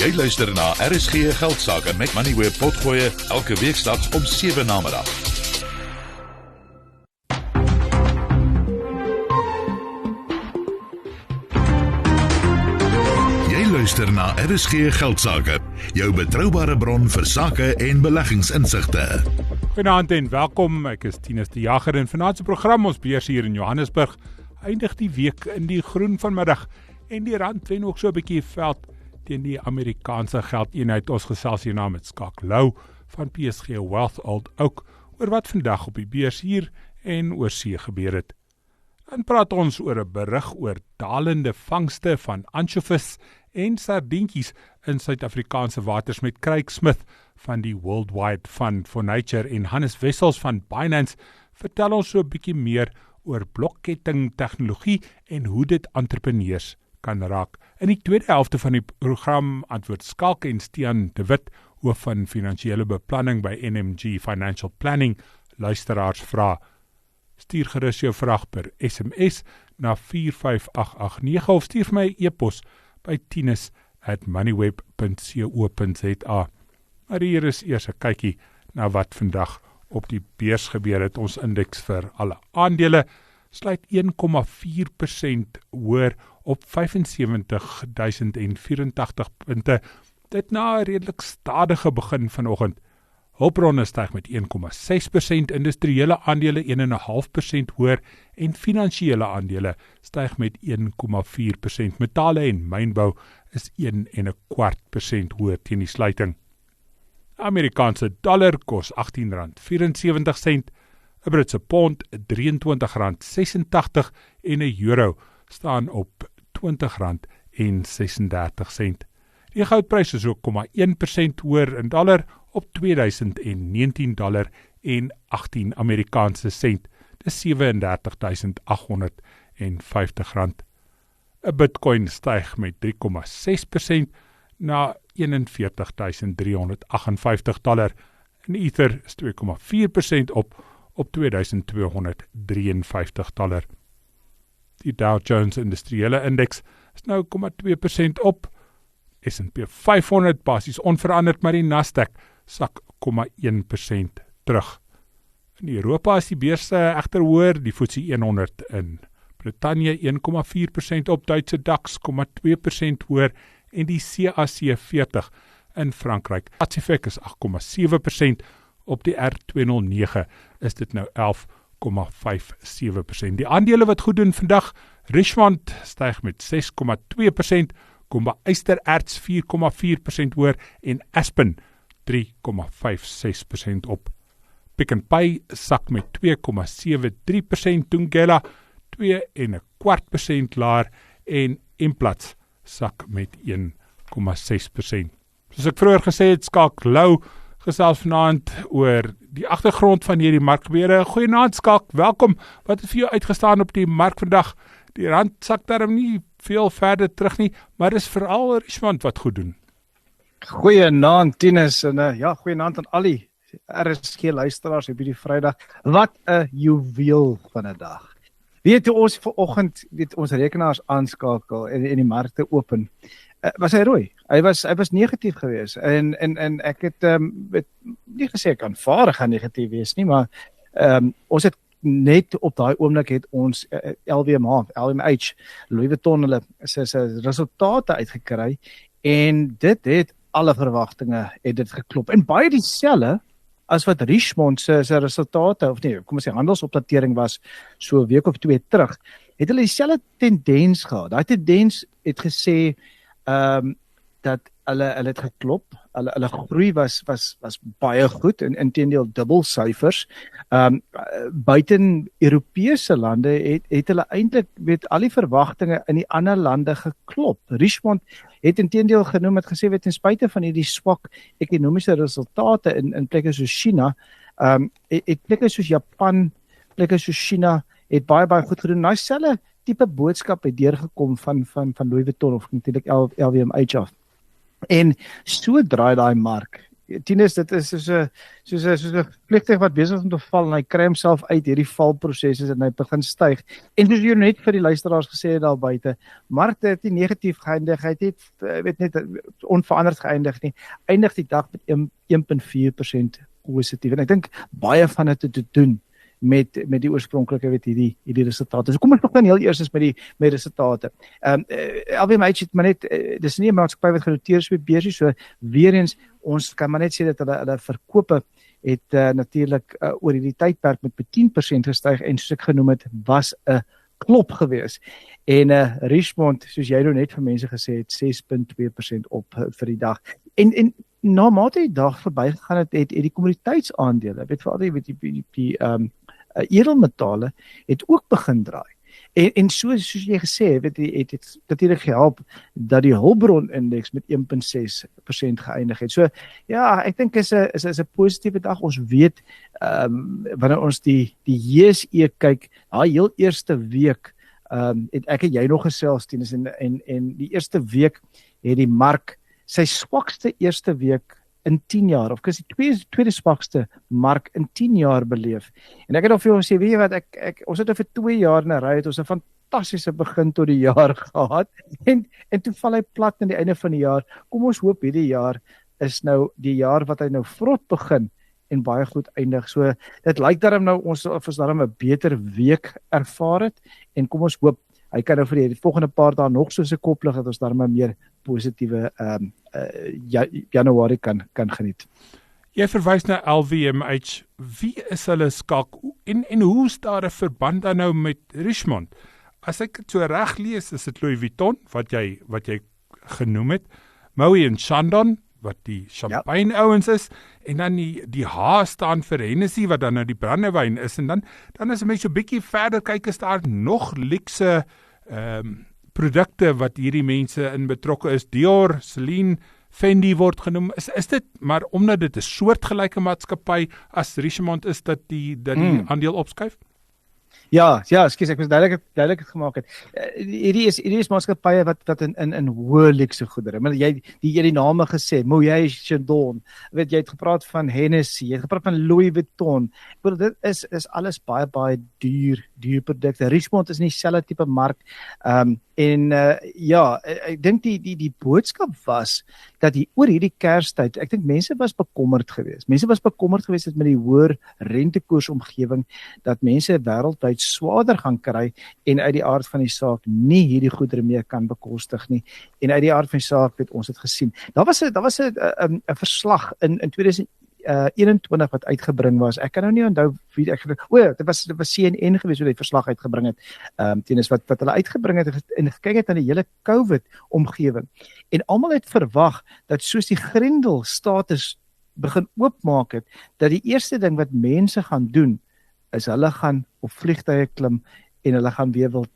Jy luister na RSG Geldsake met Moneyweb potgooi elke weeksdag om 7 namiddag. Jy luister na RSG Geldsake, jou betroubare bron vir sake en beleggingsinsigte. Goeienaand en welkom, ek is Tinus die Jager en vanaand se program ons beurs hier in Johannesburg eindig die week in die groen vanmiddag en die rand wen ook so 'n bietjie veld teen die Amerikaanse geldeenheid. Ons gesels hierna met Skak Lou van PSG Wealth Old Oak oor wat vandag op die beurs hier en oorsee gebeur het. Dan praat ons oor 'n berig oor dalende vangste van ansjovis en sardientjies in Suid-Afrikaanse waters met Craig Smith van die Worldwide Fund for Nature en Hannes Wessels van Binance vertel ons so 'n bietjie meer oor blokketting tegnologie en hoe dit entrepreneurs kan raak. In die tweede helfte van die program antwoord Skalk en Stian de Wit, hoof van finansiële beplanning by NMG Financial Planning, luisteraars vra. Stuur gerus jou vraag per SMS na 45889 of stuur vir my 'n e-pos by tinus@moneyweb.co.za. Maar hier is eers 'n kykie na wat vandag op die beurs gebeur het. Ons indeks vir alle aandele sluit 1,4% hoër op 75.084 punte. Dit na 'n redelik stadige begin vanoggend. Hulpbronne styg met 1,6%, industriële aandele 1,5% hoër en finansiële aandele styg met 1,4%. Metale en mynbou is 1,25% hoër teen die sluiting. Amerikaanse dollar kos R18.74, 'n Britse pond R23.86 en 'n euro staan op R20.36. Die goudprys is ook 0,1% hoër in dollar op $2019.18 Amerikaanse sent. Dis R37.850. 'n Bitcoin styg met 3,6% na $41.358. En Ether is 2,4% op $2,253. Die Dow Jones Industriële Indeks is nou 0,2% op. S&P 500 basies onveranderd, maar die Nasdaq sak 0,1% terug. In Europa is die beurse egter hoër, die FTSE 100 in Brittanje 1,4% op, Duitse DAX 0,2% hoër en die CAC 40 in Frankryk. Pacific is 8,7% op, die R209 is dit nou 11,57%. Die aandele wat goed doen vandag, Richmond styg met 6,2%, Kumba Ystererts 4,4% hoër en Aspen 3,56% op. Pick n Pay sak met 2,73%, Thungela 2,25% laer en Implats sak met 1,6%. Soos ek vroeër gesê het, Skak Lou gesels vanaand oor die agtergrond van hierdie markgebeure. Goeienaand Skak, welkom. Wat het vir jou uitgestaan op die mark vandag? Die rand sak daarom nie veel verder terug nie, maar dis veral Richmond wat goed doen. Goeienaand Tinus en goeienaand aan al die RSG luisteraars op hierdie Vrydag. Wat 'n juweel van 'n dag. Weet jy, ons vanoggend ons rekenaars aanskakel en die markte open. Was hy rooi? Hy was negatief geweest en ek het nie gesê ek aanvaar gaan negatief wees nie, maar ons het net op daai oomblik het ons LVMH, Louis Vuitton hulle se resultate uitgekry en dit het alle verwagtinge het dit geklop en baie dieselfde as wat Richmond se resultate of nee, kom ons sê handelsopdatering was so 'n week of 2 terug, het hulle dieselfde tendens gehad. Daai tendens het gesê dat hulle het geklop, hulle groei was baie goed, en inteendeel dubbel syfers. Buiten Europese lande het hulle eintlik al die verwagtinge in die ander lande geklop. Richmond het inteendeel genoem, het gesê ten spyte van hierdie swak ekonomiese resultate in plekke soos China, het plekke soos Japan, plekke soos China het baie goed gedoen. Daai selfe tipe boodskap het deurgekom van Louis Vuitton of natuurlik LVMH af. En so draai daai mark, Tinus, dit is soos 'n vliegtuig wat besig is om te val en hy kry homself uit hierdie valproses en hy begin styg. En soos jy net vir die luisteraars gesê het daar buite, markte het nie negatief geëindig, hy het net onveranderd geëindig nie. Eindig die dag met 1.4% positief. En ek dink baie van dit te doen met die oorspronklike hierdie resultate. So kom ons begin heel eers met die resultate. LVMH het maar net dis nie 'n maatskappy wat genoteer is op die beurs, so weer eens ons kan maar net sê dat hulle verkope het natuurlik oor hierdie tydperk met 10% gestyg en soos ek genoem het, was 'n klop gewees. En Richmond, soos jy nou net vir mense gesê het, 6.2% op vir die dag. En na mate die dag verbygegaan het die kommoditeitsaandele, veral die edelmetale het ook begin draai. En soos jy gesê het dit natuurlik gehelp dat die hulpbronindeks met 1.6% geëindig het. So ja, ek dink is 'n positiewe dag. Ons weet wanneer ons die JSE kyk, daai heel eerste week het ek en jy nog gesels Tinus, en die eerste week het die mark sy swakste eerste week in 10 jaar, of is die tweede swakste mark in 10 jaar beleef. En ek het al vir jou gesê, weet jy wat, ons het vir 2 jaar in 'n ry, het ons 'n fantastiese begin tot die jaar gehad, en toe val hy plat aan die einde van die jaar. Kom ons hoop hierdie jaar is nou die jaar wat hy nou vrot begin, en baie goed eindig. So, dit lyk daarom nou, ons daarom 'n beter week ervaar het, en kom ons hoop, hy kan nou vir die volgende paar dae nog so 'n koplig, dat ons daarom 'n meer positiewe Januarie kan geniet. Jy verwys na LVMH. Wie is hulle skalk en hoe is daar 'n verband dan nou met Richmond? As ek dit so reg lees, is dit Louis Vuitton wat jy genoem het, Moët & Chandon wat die champagne ouens is, en dan die H staan vir Hennessy wat dan nou die brandewyn is, en dan is 'n mens so 'n bietjie verder kyk, is daar nog luukse produkte wat hierdie mense in betrokke is. Dior, Celine, Fendi word genoem. Is dit maar omdat dit 'n soortgelyke maatskappy as Richmond is dat die aandeel opskuif? Ja, ekskuus, ek moes duidelik gemaak het. Hierdie is maatskappye wat in hoë luukse goedere. Maar jy die name gesê, Moët & Chandon, jy het gepraat van Hennessy, jy het gepraat van Louis Vuitton. Ek bedoel, dit is alles baie duur produkte. Richmond is nie dieselfde tipe mark. Ek dink die boodskap was dat oor hierdie Kerstyd, ek dink mense was bekommerd geweest. Mense was bekommerd geweest met die hoër rentekoersomgewing, dat mense wêreldwyd swaarder gaan kry en uit die aard van die saak nie hierdie goedere meer kan bekostig nie. En uit die aard van die saak het ons dit gesien. Daar was 'n verslag in 2021 wat uitgebring was. Ek kan nou nie onthou wie dit was CNN geweest wat die verslag uitgebring het. Tenus wat hulle uitgebring het en gekyk het aan die hele COVID omgewing. En almal het verwag dat soos die Grendelstatus begin oopmaak het, dat die eerste ding wat mense gaan doen is hulle gaan op vliegtuie klim en hulle gaan weer wil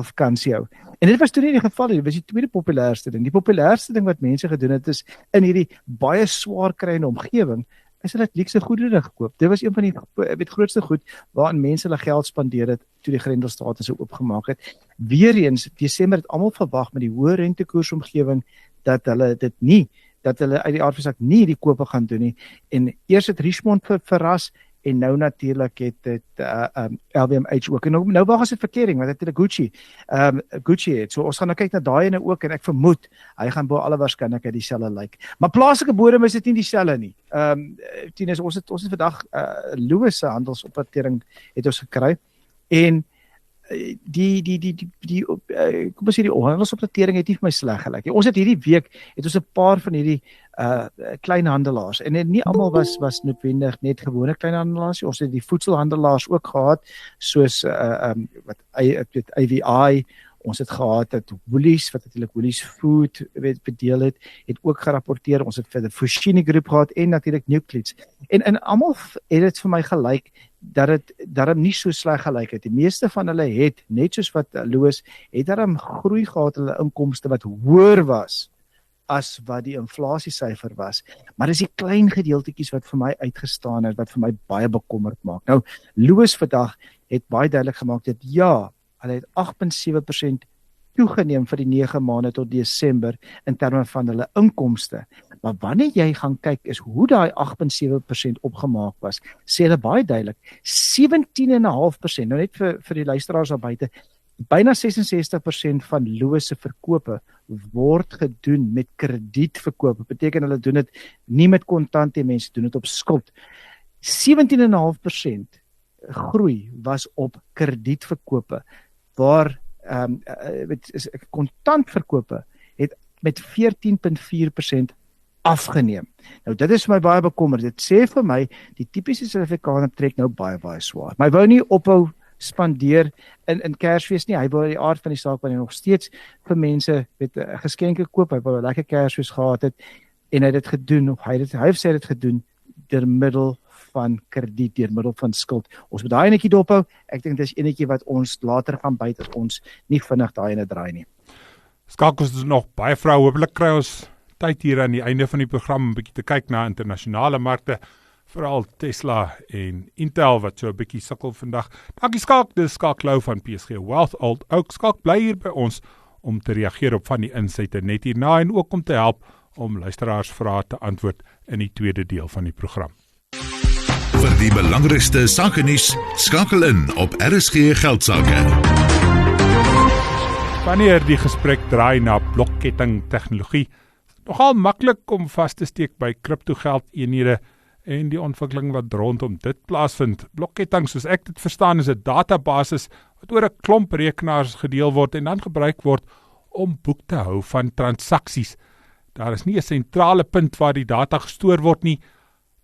vakansie hou. En dit was toe nie die geval nie, dit was die tweede populairste ding. Die populairste ding wat mense gedoen het is in hierdie baie swaar kryende omgewing, is hulle luukse goedere gekoop. Dit was een van die grootste goed waarin mense hulle geld spandeer het toe die Grendelstatus oopgemaak het. Weereens, Desember het almal verwag met die hoë rentekoersomgewing dat hulle uit die aard van die saak nie die kope gaan doen nie. En eers het Richmond verras, en nou natuurlik het dit LVMH ook. En nou wag ons dit verkering, want natuurlik Gucci het. So ons gaan nou kyk na daai ene ook, en ek vermoed hy gaan bo alle waarskynlikheid dieselfde lyk. Maar plaaslike bodem is dit nie dieselfde nie. Tinus, ons het vandag Louis se handelsopdatering het ons gekry, en kom ons sê die handelsopdatering het nie vir my sleg gelyk. Ons het hierdie week het ons 'n paar van hierdie kleinhandelaars, en nie almal was noodwendig net gewone kleinhandelaars. Ons het die voedselhandelaars ook gehad, soos wat AVI. Ons het gehad dat Woolies, wat natuurlik Woolies Food bedeel het ook gerapporteer. Ons het vir die Foschini groep gehad en natuurlik Nucleus. En almal het dit vir my gelyk dat dit daarom nie so sleg gelyk het. Die meeste van hulle het, net soos wat Louis, het daarom groei gehad, hulle inkomste wat hoër was as wat die inflasiesyfer was. Maar dis die klein gedeeltetjies wat vir my uitgestaan het, wat vir my baie bekommerd maak. Nou, Louis vandag het baie duidelik gemaak dat hulle het 8.7% toegeneem vir die 9 maande tot Desember in terme van hulle inkomste. Maar wanneer jy gaan kyk is hoe daai 8.7% opgemaak was, sê hulle baie duidelik, 17.5%, nou net vir die luisteraars daar buite, byna 66% van Loos se verkope word gedoen met kredietverkope. Beteken hulle doen dit nie met kontant nie, mense doen dit op skuld. 17.5% groei was op kredietverkope, waar kontantverkope het met 14.4% afgeneem. Nou dit is vir my baie bekommer. Dit sê vir my die tipiese Suid-Afrikaner trek nou baie swaar. Maar hy wou nie ophou spandeer in Kersfees nie. Hy wou die aard van die saak wanneer nog steeds vir mense geskenke koop. Hy wou 'n lekker Kersfees gehad het en hy het dit gedoen of hy sê dit gedoen deur middel van krediet, deur middel van skuld. Ons moet daai enetjie dophou. Ek dink dit is enetjie wat ons later gaan byt as ons nie vinnig daai ene draai nie. Skakels is nog baie vroue. Hoopelik kry ons tyd hier aan die einde van die program 'n bietjie te kyk na internasionale markte, veral Tesla en Intel wat so 'n bietjie sukkel vandag. Dankie Skalk, dis Skalk Lou van PSG Wealth Old Oak. Skalk bly hier by ons om te reageer op van die insette net hierna en ook om te help om luisteraars vrae te antwoord in die tweede deel van die program. Vir die belangrikste sakenuus, skakel in op RSG Geldsake. Wanneer die gesprek draai na blokketting tegnologie, nogal maklik om vas te steek by kriptogeld-eenhede en die ontwikkeling wat rondom dit plaasvind. Blokketting, soos ek dit verstaan, is 'n databasis wat oor 'n klomp rekenaars gedeel word en dan gebruik word om boek te hou van transaksies. Daar is nie 'n sentrale punt waar die data gestoor word nie,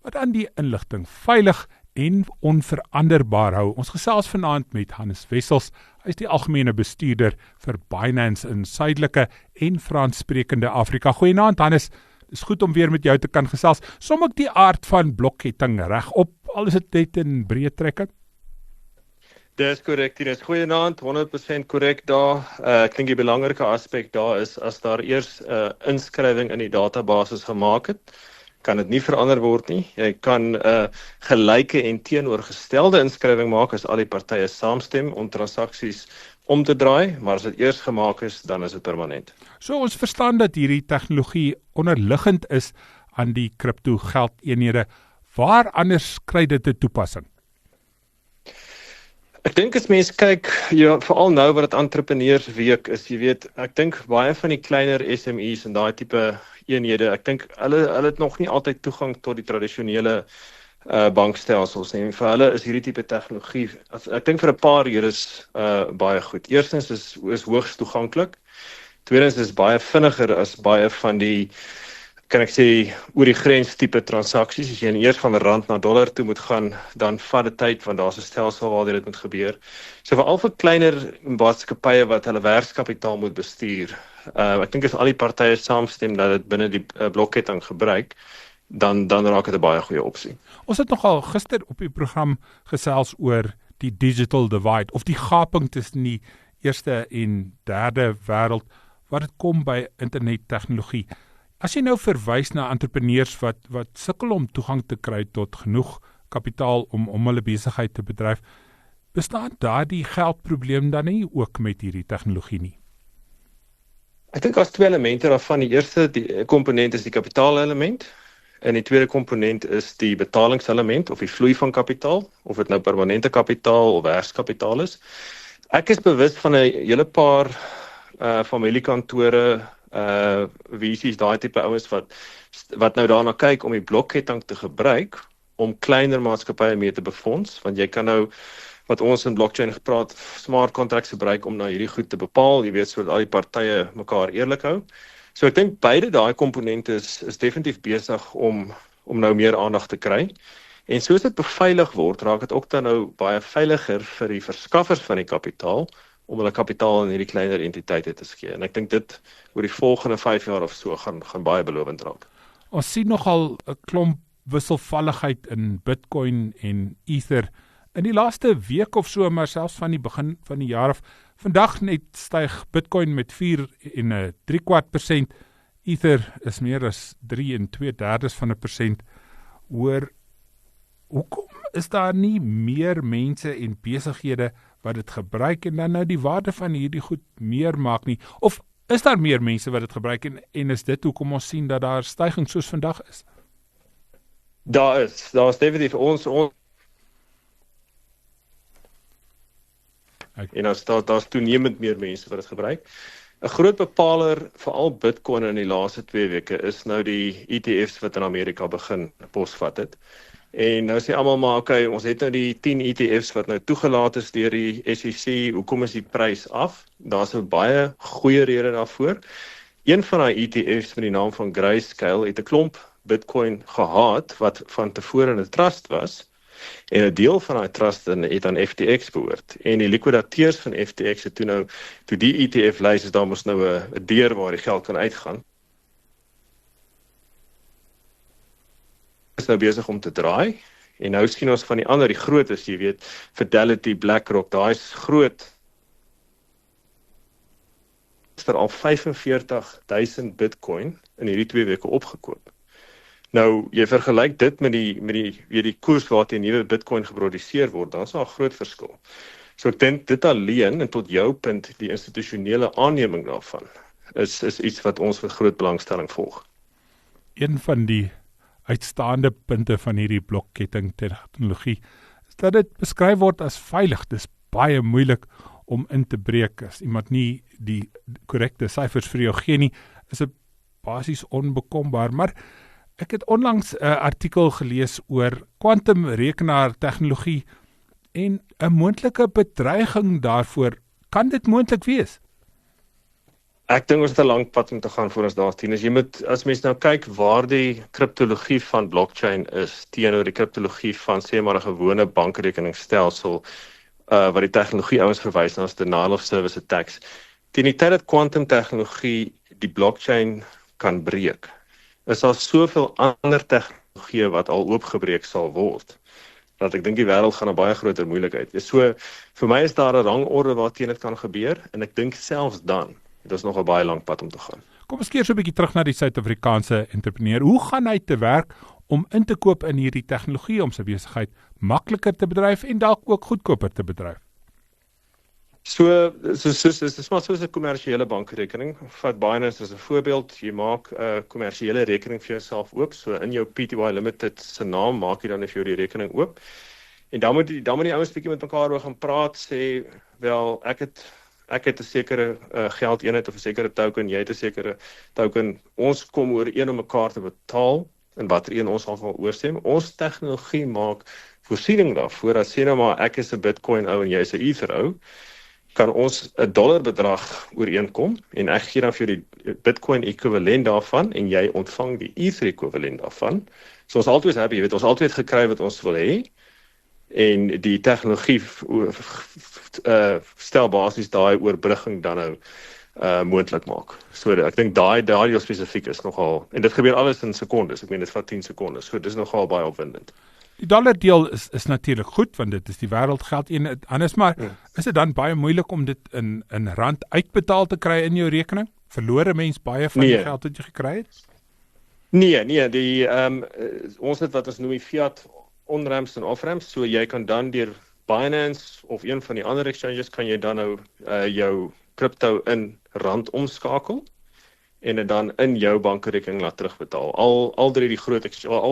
wat dan die inligting veilig en onveranderbaar hou. Ons gesels vanaand met Hannes Wessels. Hy is die algemene bestuurder vir Binance in suidelike en Franssprekende Afrika. Goeienaand Hannes, dis goed om weer met jou te kan gesels. Som ek die aard van blokketting reg op, al is dit net in breë trekke? Dis korrek, dit is goeienaand, 100% korrek daar. Ek dink die belangrike aspek daar is, as daar eers inskrywing in die database gemaak het, kan dit nie verander word nie. Jy kan gelyke en teenoorgestelde inskrywing maak as al die partye saamstem om transaksies om te draai, maar as dit eers gemaak is, dan is dit permanent. So ons verstaan dat hierdie tegnologie onderliggend is aan die kriptogeldeenhede. Waar anders kry dit 'n toepassing? Ek dink as mens kyk, veral nou wat dit entrepreneursweek is, jy weet, ek dink baie van die kleiner SMEs en daai tipe eenhede, ek dink hulle het nog nie altyd toegang tot die tradisionele bankstelsels nie. Vir hulle is hierdie tipe tegnologie, ek dink vir 'n paar redes baie goed. Eerstens is hoogs toeganklik. Tweedens is baie vinniger as baie van die, kan ek sê, oor die grens tipe transaksies. As jy eers van rand na dollar toe moet gaan, dan vat dit tyd, want daar's 'n stelsel waar dit moet gebeur. So veral vir kleiner maatskappye wat hulle werkskapitaal moet bestuur. Ek dink as al die partye saamstem dat dit binne die blokketting gebruik, dan raak dit 'n baie goeie opsie. Ons het nogal gister op die program gesels oor die digital divide, of die gaping tussen die eerste en derde wêreld, wat dit kom by internettegnologie. As jy nou verwys na entrepreneurs wat sukkel om toegang te kry tot genoeg kapitaal om hulle besigheid te bedryf, bestaan daardie geldprobleem dan nie ook met hierdie tegnologie nie? Ek dink daar's twee elemente daarvan. Die eerste komponent is die kapitaalelement en die tweede komponent is die betalingselement of die vloei van kapitaal, of dit nou permanente kapitaal of werkskapitaal is. Ek is bewus van 'n hele paar familiekantore, VC's, daai tipe ouens wat nou daarna kyk om die blokketting te gebruik om kleiner maatskappye mee te befonds, want jy kan nou, wat ons in blockchain gepraat, smart contracts gebruik om nou hierdie goed te bepaal, jy weet, sodat al die partye mekaar eerlik hou. So ek dink beide daai komponente is definitief besig om nou meer aandag te kry. En soos dit beveilig word, raak dit ook dan nou baie veiliger vir die verskaffers van die kapitaal om hulle kapitaal in hierdie kleiner entiteite te gee. En ek dink dit oor die volgende 5 jaar of so gaan baie belovend raak. Ons sien nogal 'n klomp wisselvalligheid in Bitcoin en Ether in die laaste week of so, maar selfs van die begin van die jaar af. Vandag net styg Bitcoin met 4,75%. Ether is meer as 3,2/3%. Hoekom is daar nie meer mense en besighede wat dit gebruik en dan nou die waarde van hierdie goed meer maak nie? Of Is daar meer mense wat dit gebruik en is dit hoekom ons sien dat daar stygings soos vandag is? Daar is definitief ons en daar's toenemend meer mense wat dit gebruik. 'n Groot bepaler, veral Bitcoin in die laaste 2 weke, is nou die ETF's wat in Amerika begin posvat het. En nou sê almal maar, okay, ons het nou die 10 ETF's wat nou toegelaat is deur die SEC, hoekom is die prys af? Daar's 'n baie goeie rede daarvoor. Een van daai ETF's met die naam van Grayscale het 'n klomp Bitcoin gehad wat van tevore in 'n trust was. En 'n deel van daai trust het aan FTX behoort. En die likwidateurs van FTX het toe die ETF lys is daar mos nou 'n deur waar die geld kan uitgaan. Is nou besig om te draai. En nou sien ons van die ander, die grootes, jy weet, Fidelity, BlackRock, daai is groot. Is er al 45,000 Bitcoin in hierdie 2 weke opgekoop. Nou, jy vergelyk dit met die koers waarteen nuwe Bitcoin geproduseer word, dan is daar 'n groot verskil. So ek dink dit alleen en tot jou punt, die institusionele aanneming daarvan, is iets wat ons met groot belangstelling volg. Een van die uitstaande punte van hierdie blokketting tegnologie is dat dit beskryf word as veilig. Dis baie moeilik om in te breek. As iemand nie die korrekte syfers vir jou gee nie, is dit basies onbekombaar. Maar ek het onlangs 'n artikel gelees oor kwantumrekenaar tegnologie en 'n moontlike bedreiging daarvoor. Kan dit moontlik wees? Ek dink ons het 'n lang pad om te gaan voor ons daar sien. As mens nou kyk waar die kriptologie van blockchain is teenoor die kriptologie van sê maar 'n gewone bankrekeningsstelsel, wat die tegnologie ouens verwys na as denial of service attacks. Teen die tyd dat kwantumtegnologie die blockchain kan breek, is daar soveel ander tegnologieë wat al oopgebreek sal word, dat ek dink die wêreld gaan 'n baie groter moeilikheid. So, vir my is daar 'n rangorde waarteen dit kan gebeur, en ek dink selfs dan, dit is nog 'n baie lang pad om te gaan. Kom ons keer so 'n bietjie terug na die Suid-Afrikaanse entrepreneur. Hoe gaan hy te werk om in te koop in hierdie tegnologie, om sy besigheid makliker te bedryf en dalk ook goedkoper te bedryf? Dis maar soos 'n kommersiële bankrekening. Vat Binance as 'n voorbeeld. Jy maak 'n kommersiële rekening vir jouself oop. So in jou PTY Limited se naam maak jy dan vir jou die rekening oop. En dan moet die ouens bietjie met mekaar oor gaan praat, sê, wel, ek het 'n sekere geldeenheid of 'n sekere token, jy het 'n sekere token. Ons kom ooreen om mekaar te betaal en watter een ons gaan oorstem. Ons tegnologie maak voorsiening daarvoor. Dat sê nou maar ek is 'n Bitcoin ou en jy is 'n Ether ou, kan ons 'n dollar bedrag ooreenkom en ek gee dan vir jou die Bitcoin ekwivalent daarvan en jy ontvang die Ether ekwivalent daarvan. So ons altyd happy, jy weet, ons altyd gekry wat ons wil hê, en die tegnologie stel basies daai oorbrugging dan nou moontlik maak. So ek dink daai spesifiek is nogal, en dit gebeur alles in sekondes. Ek meen dit vat 10 sekondes. So dis nogal baie opwindend. Die dollardeel is natuurlik goed, want dit is die wêreldgeld en anders, maar is dit dan baie moeilik om dit in rand uitbetaal te kry in jou rekening? Verloor 'n mens baie van die geld wat jy gekry het? Nee, ons het wat ons noem die fiat on-ramps en off-ramps, so jy kan dan deur Binance of een van die ander exchanges kan jy dan nou jou crypto in rand omskakel en dit dan in jou bankrekening laat terugbetaal. Al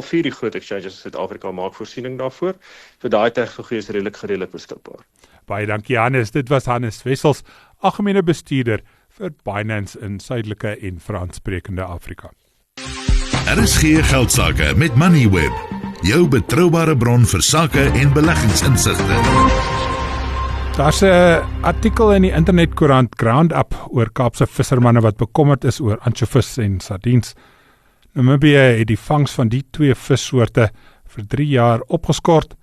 vier die groot exchanges in Suid-Afrika maak voorsiening daarvoor. Vir daai tegnologie is redelik beskikbaar. Baie dankie Hannes. Dit was Hannes Wessels, algemene bestuurder vir Binance in suidelike en Franssprekende Afrika. RSG Geldsake met Moneyweb, jou betroubare bron vir sake en beleggingsinsigte. Daar's 'n artikel in die internetkoerant Groundup oor Kaapse vissermanne wat bekommerd is oor ansjovis en sardines. Namibië het die vangs van die twee vissoorte vir 3 jaar opgeskort,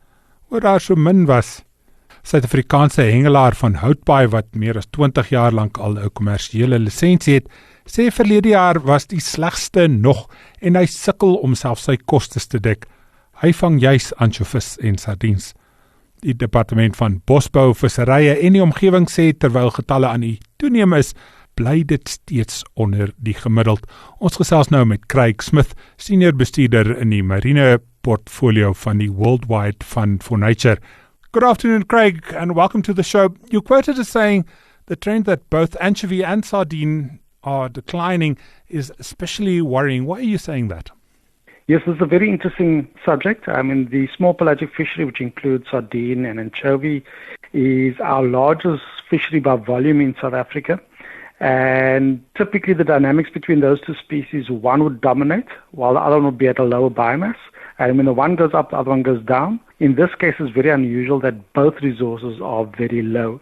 oor daar so min was. Suid-Afrikaanse hengelaar van Houtbaai wat meer as 20 jaar lank al 'n kommersiële lisensie het, sê verlede jaar was die slegste nog en hy sukkel om self sy kostes te dek. Hy vang juis ansjovis en sardines. Die departement van Bosbou, Visserye en die omgewing sê terwyl getalle aan die toeneem is, bly dit steeds onder die gemiddeld. Ons gesels nou met Craig Smith, senior bestuurder in die marine portfolio van die Worldwide Fund for Nature. Good afternoon, Craig, and welcome to the show. You quoted as saying the trend that both anchovy and sardine are declining is especially worrying. Why are you saying that? Yes, this is a very interesting subject. I mean, the small pelagic fishery, which includes sardine and anchovy, is our largest fishery by volume in South Africa. And typically the dynamics between those two species, one would dominate while the other one would be at a lower biomass. And when the one goes up, the other one goes down. In this case, it's very unusual that both resources are very low.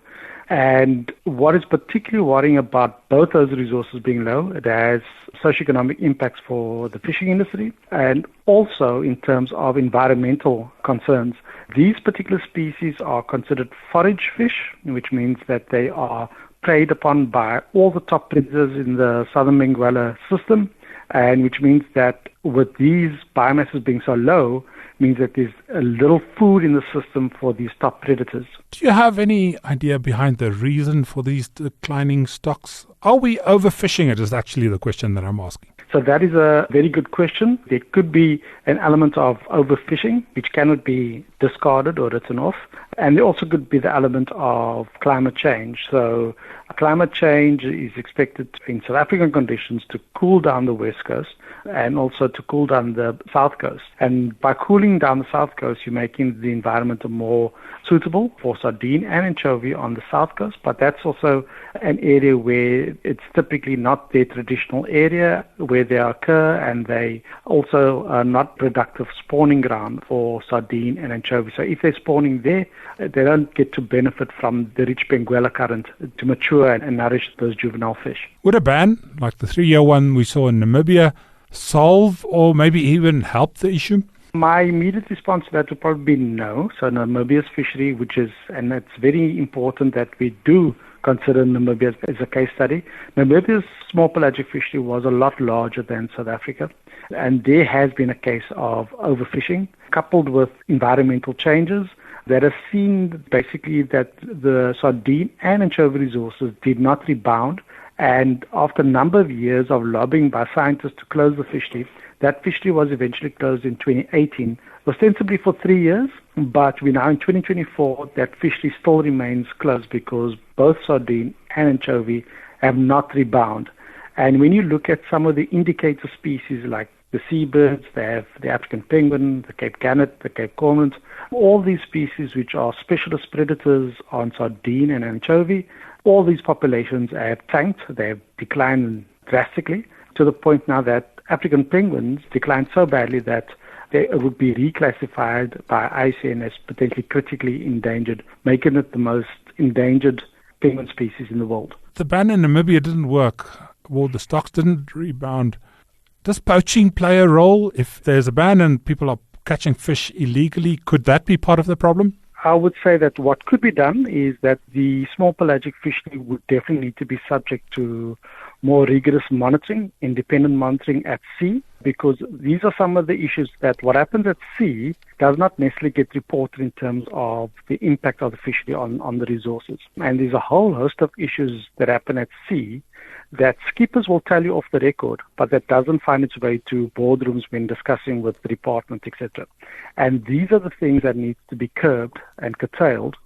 And what is particularly worrying about both those resources being low, it has socioeconomic impacts for the fishing industry and also in terms of environmental concerns. These particular species are considered forage fish, which means that they are preyed upon by all the top predators in the southern Benguela system, and which means that with these biomasses being so low, means that there's a little food in the system for these top predators. Do you have any idea behind the reason for these declining stocks? Are we overfishing it is actually the question that I'm asking. So that is a very good question. There could be an element of overfishing, which cannot be discarded or written off. And there also could be the element of climate change. So climate change is expected in South African conditions to cool down the west coast and also to cool down the south coast. And by cooling down the south coast, you're making the environment more suitable for sardine and anchovy on the south coast. But that's also an area where it's typically not their traditional area where they occur, and they also are not productive spawning ground for sardine and anchovy. So if they're spawning there, they don't get to benefit from the rich Benguela current to mature and nourish those juvenile fish. Would a ban, like the 3-year one we saw in Namibia, solve or maybe even help the issue? My immediate response to that would probably be no. So Namibia's fishery, and it's very important that we do consider Namibia as a case study. Namibia's small pelagic fishery was a lot larger than South Africa, and there has been a case of overfishing coupled with environmental changes that have seen basically that the sardine and anchovy resources did not rebound. And after a number of years of lobbying by scientists to close the fishery, that fishery was eventually closed in 2018, ostensibly for 3 years, but we're now in 2024, that fishery still remains closed because both sardine and anchovy have not rebound. And when you look at some of the indicator species like the seabirds, they have the African penguin, the Cape gannet, the Cape cormorant, all these species which are specialist predators on sardine and anchovy, all these populations have tanked, they have declined drastically to the point now that African penguins declined so badly that they would be reclassified by ICN as potentially critically endangered, making it the most endangered penguin species in the world. The ban in Namibia didn't work. Well, the stocks didn't rebound. Does poaching play a role? If there's a ban and people are catching fish illegally, could that be part of the problem? I would say that what could be done is that the small pelagic fishery would definitely need to be subject to more rigorous monitoring, independent monitoring at sea, because these are some of the issues that what happens at sea does not necessarily get reported in terms of the impact of the fishery on the resources. And there's a whole host of issues that happen at sea that skippers will tell you off the record, but that doesn't find its way to boardrooms when discussing with the department, etc. And these are the things that need to be curbed and curtailed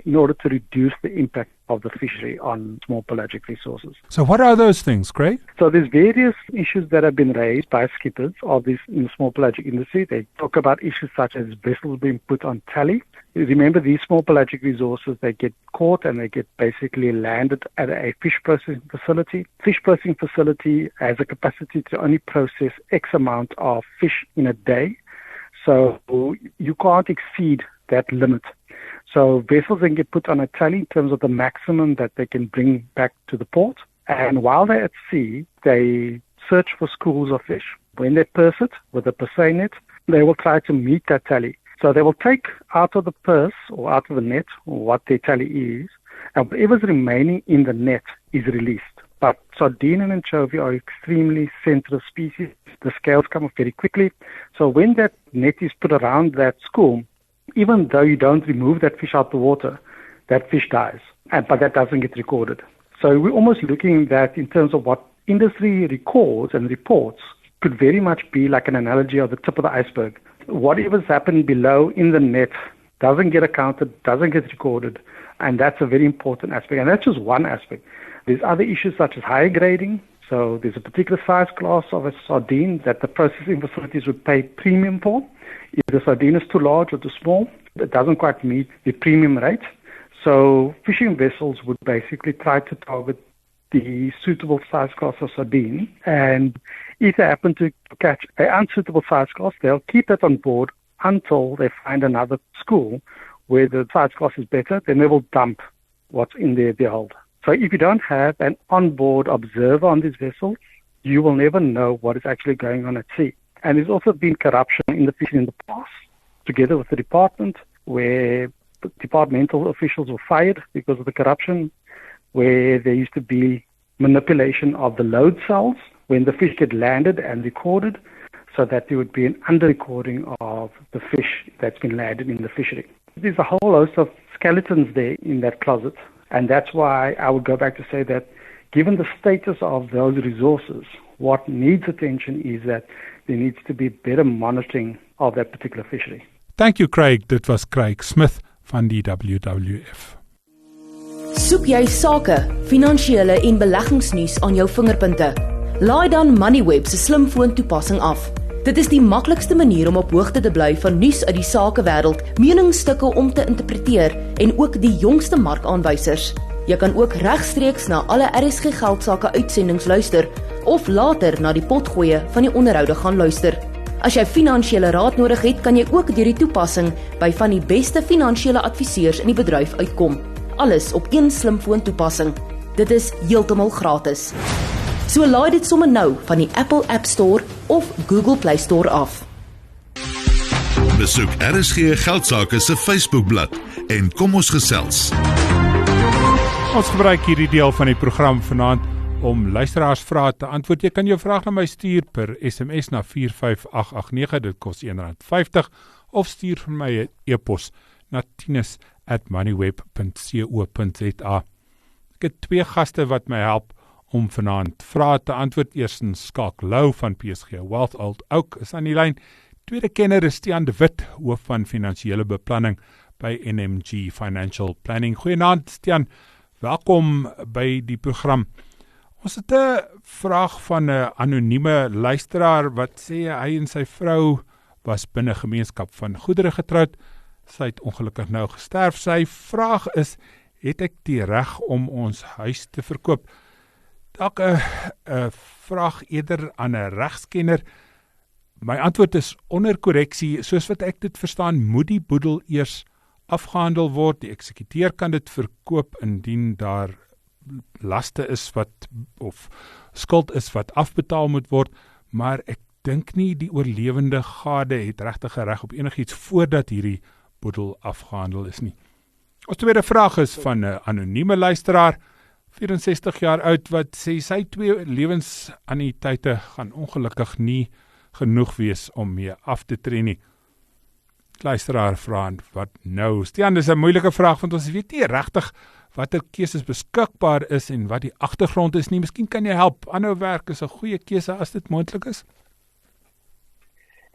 in order to reduce the impact of the fishery on small pelagic resources. So what are those things, Craig? So there's various issues that have been raised by skippers of this in the small pelagic industry. They talk about issues such as vessels being put on tally. Remember, these small pelagic resources, they get caught and they get basically landed at a fish processing facility. Fish processing facility has a capacity to only process X amount of fish in a day. So you can't exceed that limit. So vessels then get put on a tally in terms of the maximum that they can bring back to the port. And while they're at sea, they search for schools of fish. When they purse it with a purse net, they will try to meet that tally. So they will take out of the purse or out of the net what their tally is, and whatever's remaining in the net is released. But sardine and anchovy are extremely sensitive species. The scales come off very quickly. So when that net is put around that school, even though you don't remove that fish out the water, that fish dies. But that doesn't get recorded. So we're almost looking at that in terms of what industry records and reports could very much be like an analogy of the tip of the iceberg. Whatever's happened below in the net doesn't get accounted, doesn't get recorded, and that's a very important aspect. And that's just one aspect. There's other issues such as high grading. So there's a particular size class of a sardine that the processing facilities would pay premium for. If the sardine is too large or too small, it doesn't quite meet the premium rate. So fishing vessels would basically try to target the suitable size class of sardine. And if they happen to catch an unsuitable size class, they'll keep it on board until they find another school where the size class is better. Then they will dump what's in their hold. So if you don't have an onboard observer on this vessel, you will never know what is actually going on at sea. And there's also been corruption in the fishing in the past, together with the department, where departmental officials were fired because of the corruption, where there used to be manipulation of the load cells when the fish get landed and recorded, so that there would be an under-recording of the fish that's been landed in the fishery. There's a whole host of skeletons there in that closet. And that's why I would go back to say that given the status of those resources, what needs attention is that there needs to be better monitoring of that particular fishery. Thank you, Craig. Dit was Craig Smith van die WWF. Soek jy sake, finansiële en beleggingsnuus aan jou vingerpunte? Laai dan Moneyweb se slimfoon toepassing af. Dit is die maklikste manier om op hoogte te bly van nuus uit die sakewêreld, meningsstukke om te interpreteer en ook die jongste markaanwysers. Jy kan ook regstreeks na alle RSG Geldsake uitsendings luister of later na die potgoeie van die onderhoude gaan luister. As jy finansiële raad nodig het, kan jy ook deur die toepassing by van die beste finansiële adviseurs in die bedryf uitkom. Alles op een slimfoon toepassing. Dit is heeltemal gratis. So laai dit sommer nou van die Apple App Store of Google Play Store af. Besoek RSG Geldsake se Facebookblad en kom ons gesels. Ons gebruik hierdie deel van die program vanaand om luisteraarsvrae te antwoord. Jy kan jou vraag na my stuur per SMS na 45889, dit kos R1.50, of stuur vir my 'n e-pos na tinus@moneyweb.co.za. Ek het twee gaste wat my help om vanaand vrae te antwoord. Eerstens Skalk Lou van PSG Wealth Old Oak is aan die lyn. Tweede kenner is Stian de Wit, hoof van finansiële beplanning by NMG Financial Planning. Goeienaand Stian, welkom by die program. Ons het 'n vraag van 'n anonieme luisteraar wat sê hy en sy vrou was binne gemeenskap van goedere getroud. Sy het ongelukkig nou gesterf. Sy vraag is, het ek die reg om ons huis te verkoop? Dalk 'n vraag eerder aan 'n regskenner. My antwoord is onder korreksie. Soos wat ek dit verstaan, moet die boedel eers afgehandel word. Die eksekuteur kan dit verkoop indien daar laste is of skuld is wat afbetaal moet word, maar ek dink nie die oorlewende gade het regtig reg op enigiets voordat hierdie boedel afgehandel is nie. Ons tweede vraag is van 'n anonieme luisteraar, 64 jaar oud, wat sê sy 2 lewensannuïteite gaan ongelukkig nie genoeg wees om mee af te tree nie. Luisteraar vra wat nou? Stian, dis 'n moeilike vraag want ons weet nie regtig watter keuses beskikbaar is en wat die agtergrond is nie. Miskien kan jy help. Aanhou werk is 'n goeie keuse as dit moontlik is.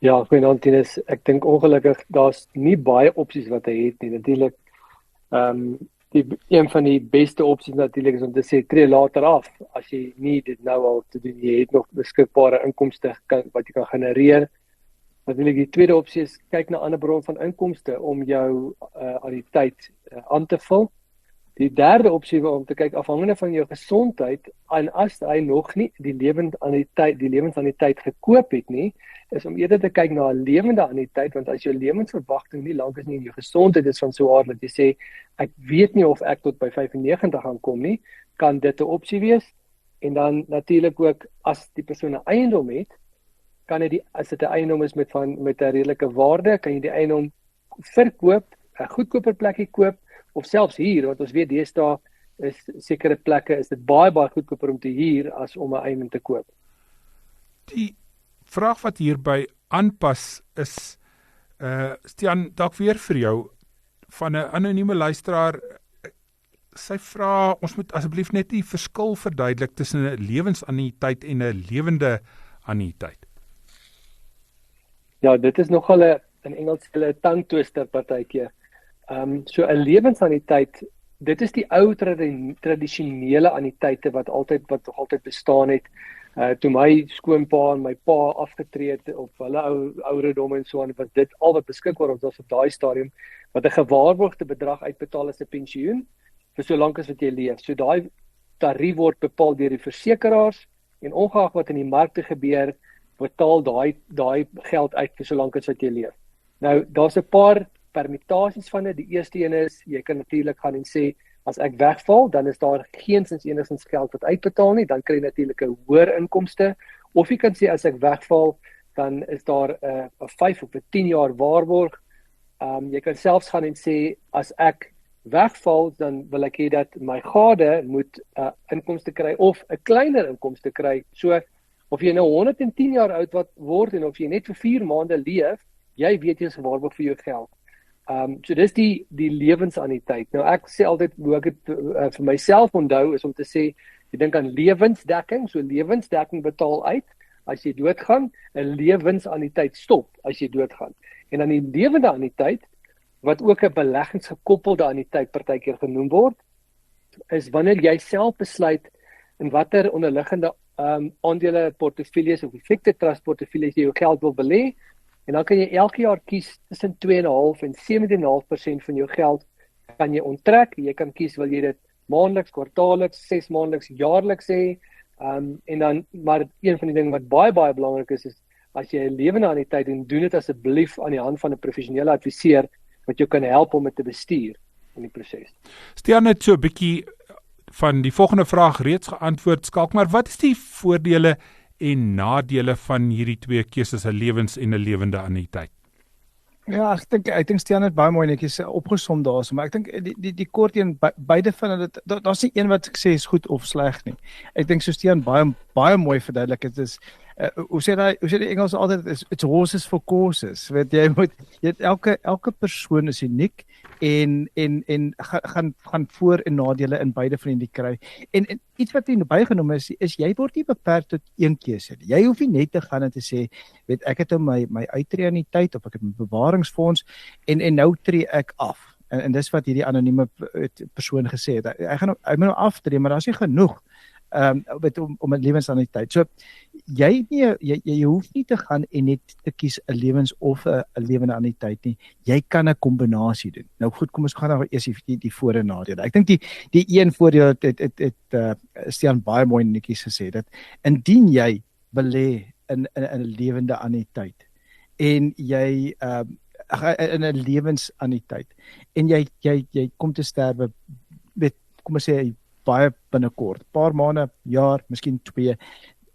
Ja, goeienaand Tinus. Ek dink ongelukkig daar's nie baie opsies wat hy het nie. Natuurlik een van die beste opsies natuurlik is om te sê tree later af as jy nie dit nou al te doen. Jy het nog beskikbare inkomste wat jy kan genereer. Natuurlik die tweede opsie is kyk na 'n ander bron van inkomste om jou annuïteit aan te vul. Die derde opsie om te kyk afhangende van jou gesondheid en as hy nog nie die lewensannuïteit gekoop het nie, is om eerder te kyk na 'n lewende annuïteit, want as jou lewensverwagting nie lank is nie en jou gesondheid is van so aard dat jy sê ek weet nie of ek tot by 95 gaan kom nie, kan dit 'n opsie wees. En dan natuurlik ook as die persoon 'n eiendom het, kan hy as dit 'n eiendom is met 'n redelike waarde, kan jy die eiendom verkoop, 'n goedkoper plekkie koop of selfs huur, want ons weet deesdae is sekere plekke is dit baie goedkoper om te huur as om 'n eiendom te koop. Die vraag wat hierby aanpas is Stian, dalk weer vir jou van 'n anonieme luisteraar. Sy vra, ons moet asseblief net die verskil verduidelik tussen 'n lewensannuïteit en 'n lewende annuïteit. Ja, dit is nogal in Engels 'n tongue twister partykeer. So 'n lewensannuïteit dit is die ou tradisionele anniteite wat nog altyd bestaan het. Toe my skoonpa en my pa afgetree het op hulle ouderdom en so aan, was dit al wat beskikbaar was op daai stadium, wat 'n gewaarborgde bedrag uitbetaal as 'n pensioen vir so lank as wat jy leef. So daai tarief word bepaal deur die versekeraars en ongeag wat in die markte gebeur, betaal daai geld uit vir so lank as wat jy leef. Nou, daar's 'n paar permutasies van dit. Die eerste een is, jy kan natuurlik gaan en sê, as ek wegval, dan is daar enigstens geld wat uitbetaal nie, dan kry jy natuurlik 'n hoër inkomste, of jy kan sê, as ek wegval, dan is daar 'n 5 of 'n 10 jaar waarborg. Jy kan selfs gaan en sê, as ek wegval, dan wil ek hê dat my gade moet inkomste kry, of 'n kleiner inkomste kry. So, of jy nou 110 jaar oud word, en of jy net vir 4 maande leef, jy weet jy is gewaarborg vir jou geld. So dis die lewensanniteit. Nou ek sê altyd, hoe ek dit vir myself onthou, is om te sê, jy dink aan lewensdekking, so lewensdekking betaal uit as jy doodgaan, 'n lewensanniteit stop as jy doodgaan. En dan die lewende anniteit, wat ook 'n beleggingsgekoppelde anniteit partykeer genoem word, is wanneer jy self besluit in watter onderliggende aandele portefeuilles of effekte trust portefeuilles jy jou geld wil belê. En dan kan jy elke jaar kies tussen 2,5 en 17,5% van jou geld kan jy onttrek. Jy kan kies, wil jy dit maandeliks, kwartaalliks, 6 maandeliks, jaarliks hê. En dan, maar een van die dinge wat baie belangrik is as jy 'n lewende anniteit doen dit asseblief aan die hand van 'n professionele adviseur wat jou kan help om dit te bestuur in die proses. Stiaan het so 'n bietjie van die volgende vraag reeds geantwoord, Skalk, maar wat is die voordele en nadele van hierdie twee keuses, 'n lewens- en 'n lewende anniteit? Ja, ek dink Stiaan het baie mooi netjies opgesom daarso, maar ek dink die kort een, beide van hulle, daar's nie een wat ek sê is goed of sleg nie. Ek dink so Stiaan baie mooi verduidelik, dit is hoe sê die Engels altyd, it's horses for courses. Weet jy elke persoon is uniek en gaan voor- en nadele in beide van die kry. En iets wat jy bygenoem is jy word nie beperk tot een keuse. Jy hoef nie net te gaan en te sê, weet ek het my uittreë anniteit of ek het my bewaringsfonds en nou tree ek af. En dis wat hierdie anonieme persoon gesê het. Hy moet nou aftree, maar daar's nie genoeg om 'n lewensanniteit. So jy hoef nie te gaan en net te kies 'n lewens of 'n lewende anniteit nie. Jy kan 'n kombinasie doen. Nou goed, kom ons gaan nou eers die voor- en nadele. Ek dink die een voordeel het Stiaan baie mooi netjies gesê dat indien jy belê in 'n lewende anniteit en jy in 'n lewensanniteit en jy kom te sterwe met, kom ons sê, baie binnekort, paar maande, jaar, miskien 2.